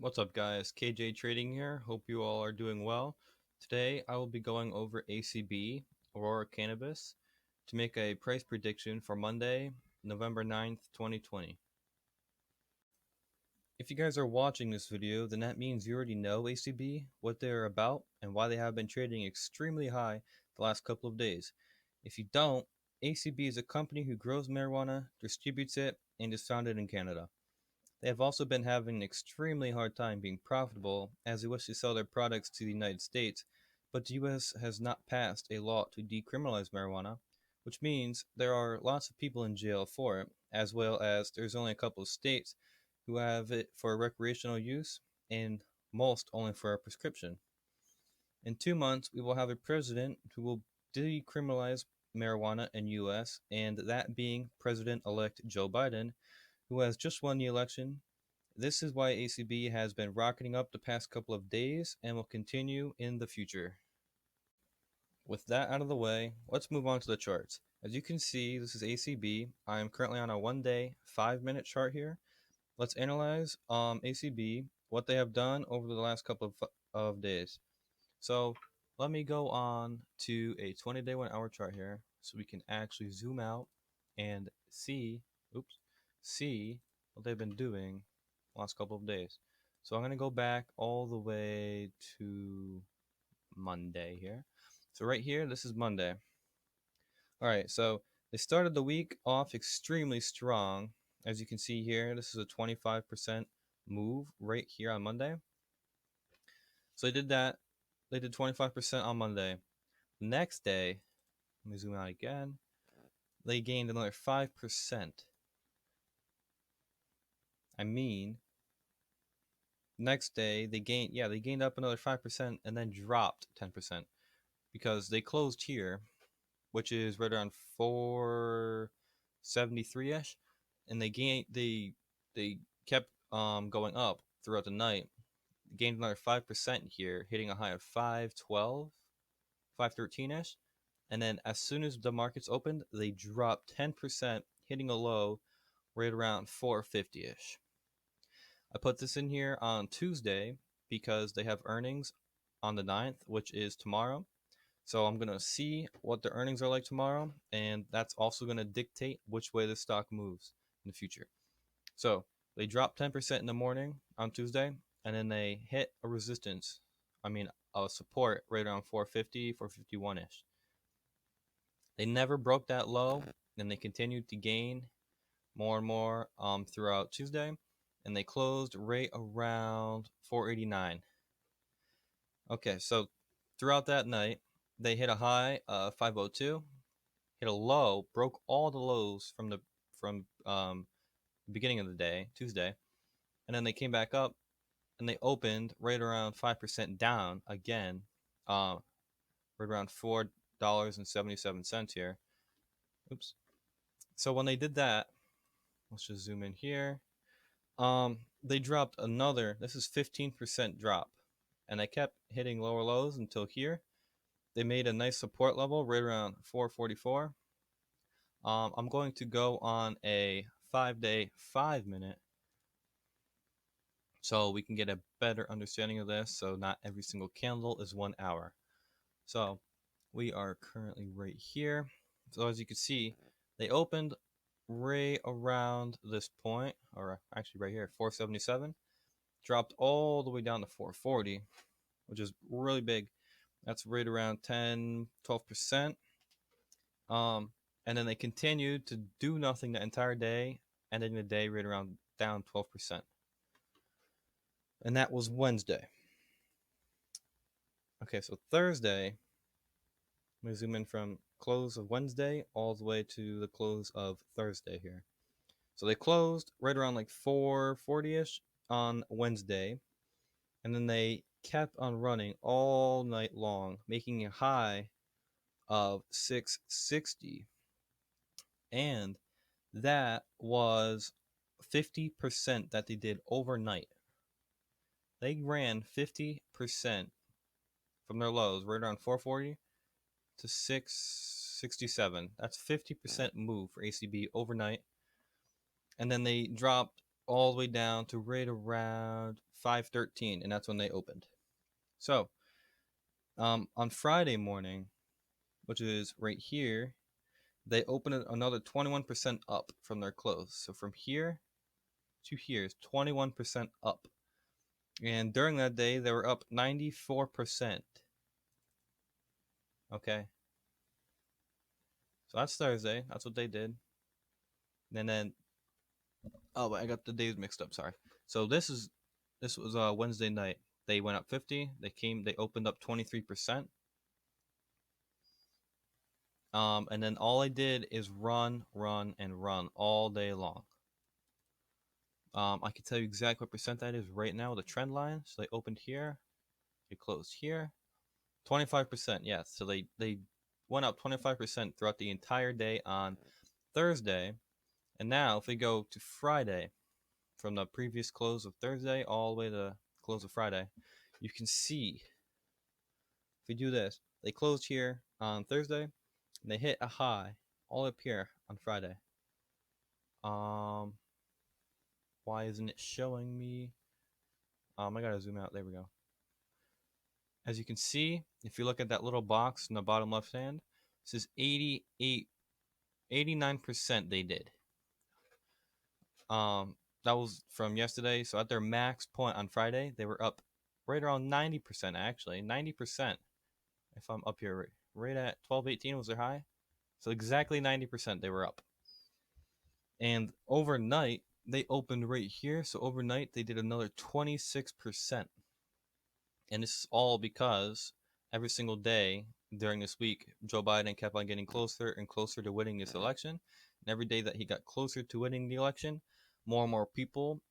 What's up, guys? KJ Trading here. Hope you all are doing well. Today I will be going over ACB, Aurora Cannabis, to make a price prediction for Monday, November 9th, 2020. If you guys are watching this video, then that means you already know ACB, what they're about, and why they have been trading extremely high the last couple of days. If you don't, ACB is a company who grows marijuana, distributes it, and is founded in Canada. They have also been having an extremely hard time being profitable as they wish to sell their products to the United States, but the US has not passed a law to decriminalize marijuana, which means there are lots of people in jail for it, as well as there's only a couple of states who have it for recreational use and most only for a prescription. In 2 months, we will have a president who will decriminalize marijuana in US, and that being President-elect Joe Biden, who has just won the election. This is why ACB has been rocketing up the past couple of days and will continue in the future. With that out of the way, let's move on to the charts. As you can see, this is ACB. I am currently on a 1-day, 5-minute chart here. Let's analyze ACB, what they have done over the last couple of days. So let me go on to a 20-day 1-hour chart here so we can actually zoom out and see what they've been doing the last couple of days. So I'm going to go back all the way to Monday here. So right here, this is Monday. All right, so they started the week off extremely strong. As you can see here, this is a 25% move right here on Monday. So they did that. They did 25% on Monday. Next day, let me zoom out again. They gained another 5%. I mean, next day they gained up another 5% and then dropped 10% because they closed here, which is right around 473ish, and they kept going up throughout the night. Gained another 5% here, hitting a high of 512, 513ish, and then as soon as the markets opened, they dropped 10%, hitting a low right around 450ish. I put this in here on Tuesday because they have earnings on the 9th, which is tomorrow. So I'm going to see what the earnings are like tomorrow, and that's also going to dictate which way the stock moves in the future. So they dropped 10% in the morning on Tuesday, and then they hit a resistance, a support right around 450, 451-ish. They never broke that low, and they continued to gain more and more throughout Tuesday, and they closed right around 489. Okay, so throughout that night, they hit a high of 502, hit a low, broke all the lows from the beginning of the day, Tuesday, and then they came back up and they opened right around 5% down again, right around $4.77 here. Oops. So when they did that, let's just zoom in here. They dropped another. This is 15% drop, and they kept hitting lower lows until here. They made a nice support level right around 444. I'm going to go on a 5-day, 5-minute, so we can get a better understanding of this. So not every single candle is 1 hour. So we are currently right here. So as you can see, they opened right around this point, or actually right here, 477, dropped all the way down to 440, which is really big. That's right around 10-12%. And then they continued to do nothing the entire day, ending the day right around down 12%. And that was Wednesday. Okay, so Thursday, let me zoom in from close of Wednesday all the way to the close of Thursday here. So they closed right around like 440-ish on Wednesday, and then they kept on running all night long, making a high of 660. And that was 50% that they did overnight. They ran 50% from their lows right around 440 to 667. That's 50% move for ACB overnight. And then they dropped all the way down to right around 5:13, and that's when they opened. So, on Friday morning, which is right here, they opened it another 21% up from their close. So from here to here is 21% up. And during that day, they were up 94%. Okay. So that's Thursday. That's what they did. And then, oh, I got the days mixed up. Sorry. So this was Wednesday night. They went up 50. They opened up 23%. And then all I did is run, and run all day long. I can tell you exactly what percent that is right now. The trend line. So they opened here, they closed here, 25%. Yes. So they went up 25% throughout the entire day on Thursday. And now if we go to Friday, from the previous close of Thursday all the way to the close of Friday, you can see if we do this, they closed here on Thursday and they hit a high all up here on Friday. Why isn't it showing me? I gotta zoom out. There we go. As you can see, if you look at that little box in the bottom left hand, it says 89% they did. That was from yesterday. So at their max point on Friday, they were up right around 90%, actually. 90%. If I'm up here, right at 1218 was their high. So exactly 90% they were up. And overnight, they opened right here. So overnight, they did another 26%. And this is all because every single day during this week, Joe Biden kept on getting closer and closer to winning this election. And every day that he got closer to winning the election, more and more people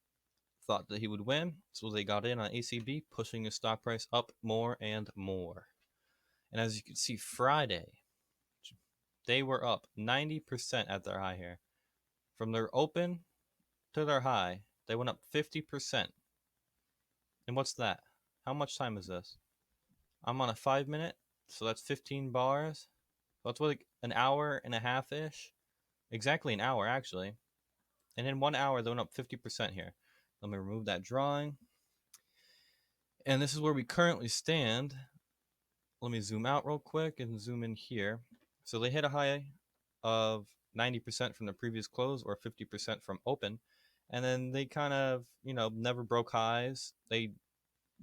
thought that he would win. So they got in on ACB, pushing the stock price up more and more. And as you can see, Friday, they were up 90% at their high here. From their open to their high, they went up 50%. And what's that? How much time is this? I'm on a 5-minute, so that's 15 bars. So that's like an hour and a half-ish. Exactly an hour, actually. And in 1 hour, they went up 50% here. Let me remove that drawing. And this is where we currently stand. Let me zoom out real quick and zoom in here. So they hit a high of 90% from the previous close or 50% from open. And then they kind of, never broke highs. They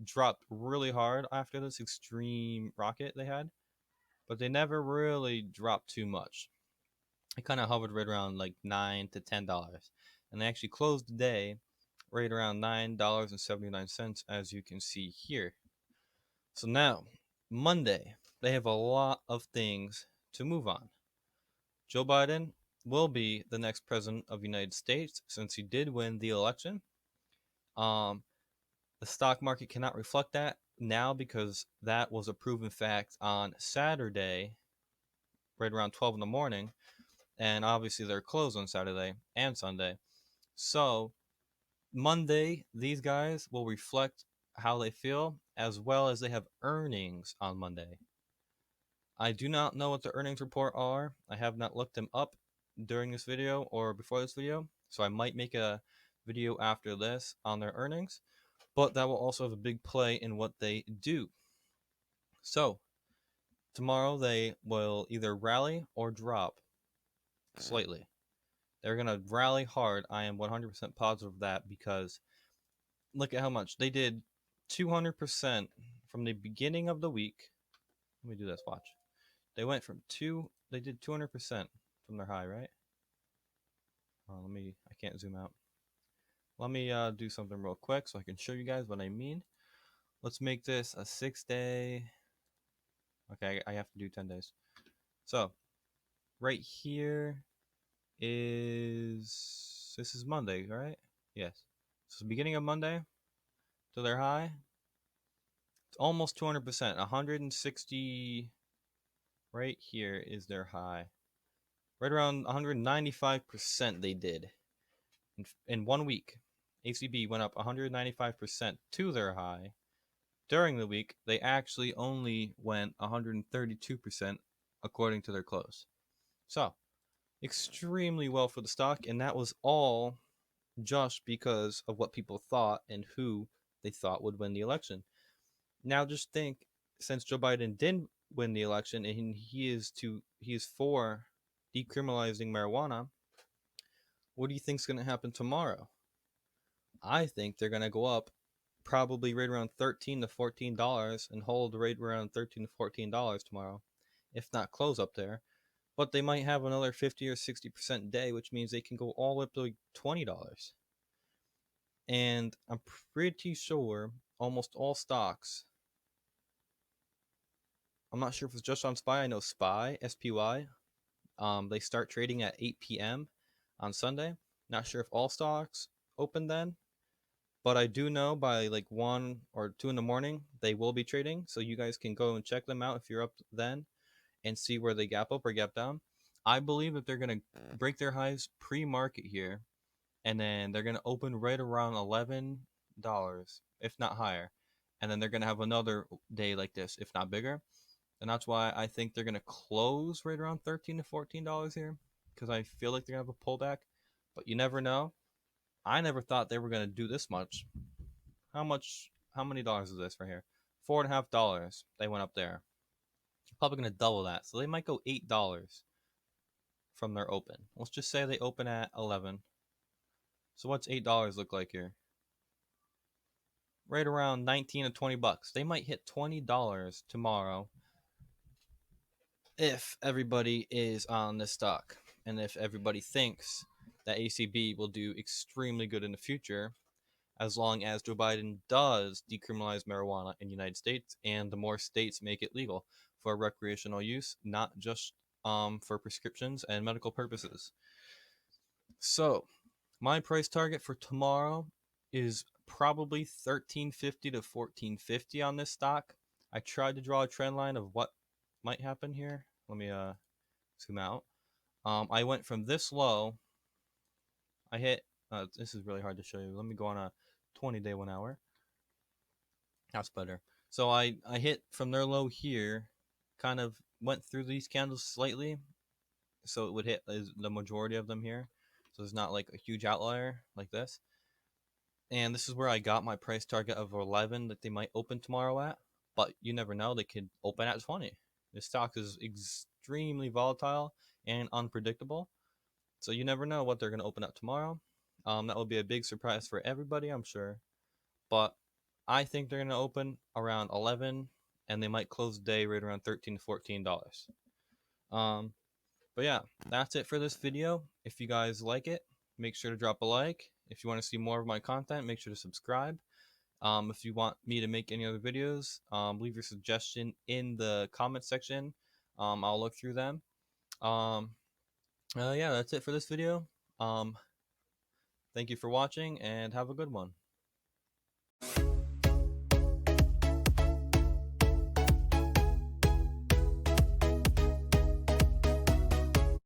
dropped really hard after this extreme rocket they had, but they never really dropped too much. It kind of hovered right around like $9 to $10. And they actually closed the day right around $9.79, as you can see here. So now, Monday, they have a lot of things to move on. Joe Biden will be the next president of the United States since he did win the election. The stock market cannot reflect that now because that was a proven fact on Saturday, right around 12 in the morning. And obviously they're closed on Saturday and Sunday. So Monday, these guys will reflect how they feel, as well as they have earnings on Monday. I do not know what the earnings report are. I have not looked them up during this video or before this video, so I might make a video after this on their earnings, but that will also have a big play in what they do. So tomorrow they will either rally or drop slightly. They're going to rally hard. I am 100% positive of that because look at how much they did. 200% from the beginning of the week. Let me do this, watch. They went from they did 200% from their high, right? I can't zoom out. Let me do something real quick so I can show you guys what I mean. Let's make this a 6-day. Okay, I have to do 10 days. So, right here this is Monday, right? Yes. So, beginning of Monday to their high, it's almost 200%. 160 right here is their high. Right around 195% they did in 1 week. ACB went up 195% to their high. During the week, they actually only went 132% according to their close. So, extremely well for the stock, and that was all just because of what people thought and who they thought would win the election. Now just think, since Joe Biden didn't win the election and he is for decriminalizing marijuana, what do you think is going to happen tomorrow? I think they're going to go up probably right around $13 to $14 and hold right around $13 to $14 tomorrow, if not close up there. But they might have another 50 or 60% day, which means they can go all the way up to like $20. And I'm pretty sure almost all stocks, I'm not sure if it's just on SPY. I know SPY, SPY, they start trading at 8 p.m. on Sunday. Not sure if all stocks open then, but I do know by like 1 or 2 in the morning they will be trading. So you guys can go and check them out if you're up then and see where they gap up or gap down. I believe that they're going to break their highs pre-market here, and then they're going to open right around $11, if not higher. And then they're going to have another day like this, if not bigger. And that's why I think they're going to close right around $13 to $14 here, because I feel like they're going to have a pullback. But you never know. I never thought they were going to do this much. How much? How many dollars is this right here? $4.50. They went up there. Probably going to double that. So they might go $8 from their open. Let's just say they open at 11. So what's $8 look like here? Right around 19 to 20 bucks. They might hit $20 tomorrow if everybody is on this stock, and if everybody thinks that ACB will do extremely good in the future, as long as Joe Biden does decriminalize marijuana in the United States and the more states make it legal for recreational use, not just for prescriptions and medical purposes. So my price target for tomorrow is probably $13.50 to $14.50 on this stock. I tried to draw a trend line of what might happen here. Let me zoom out. I went from this low. I hit. This is really hard to show you. Let me go on a 20-day 1 hour. That's better. So I hit from their low here, kind of went through these candles slightly, so it would hit the majority of them here. So it's not like a huge outlier like this. And this is where I got my price target of 11 that they might open tomorrow at. But you never know, they could open at 20. This stock is extremely volatile and unpredictable. So you never know what they're going to open up tomorrow. That will be a big surprise for everybody, I'm sure. But I think they're going to open around 11, and they might close the day right around $13 to $14. But yeah, that's it for this video. If you guys like it, make sure to drop a like. If you want to see more of my content, make sure to subscribe. If you want me to make any other videos, leave your suggestion in the comment section. I'll look through them. Yeah, that's it for this video. Thank you for watching, and have a good one.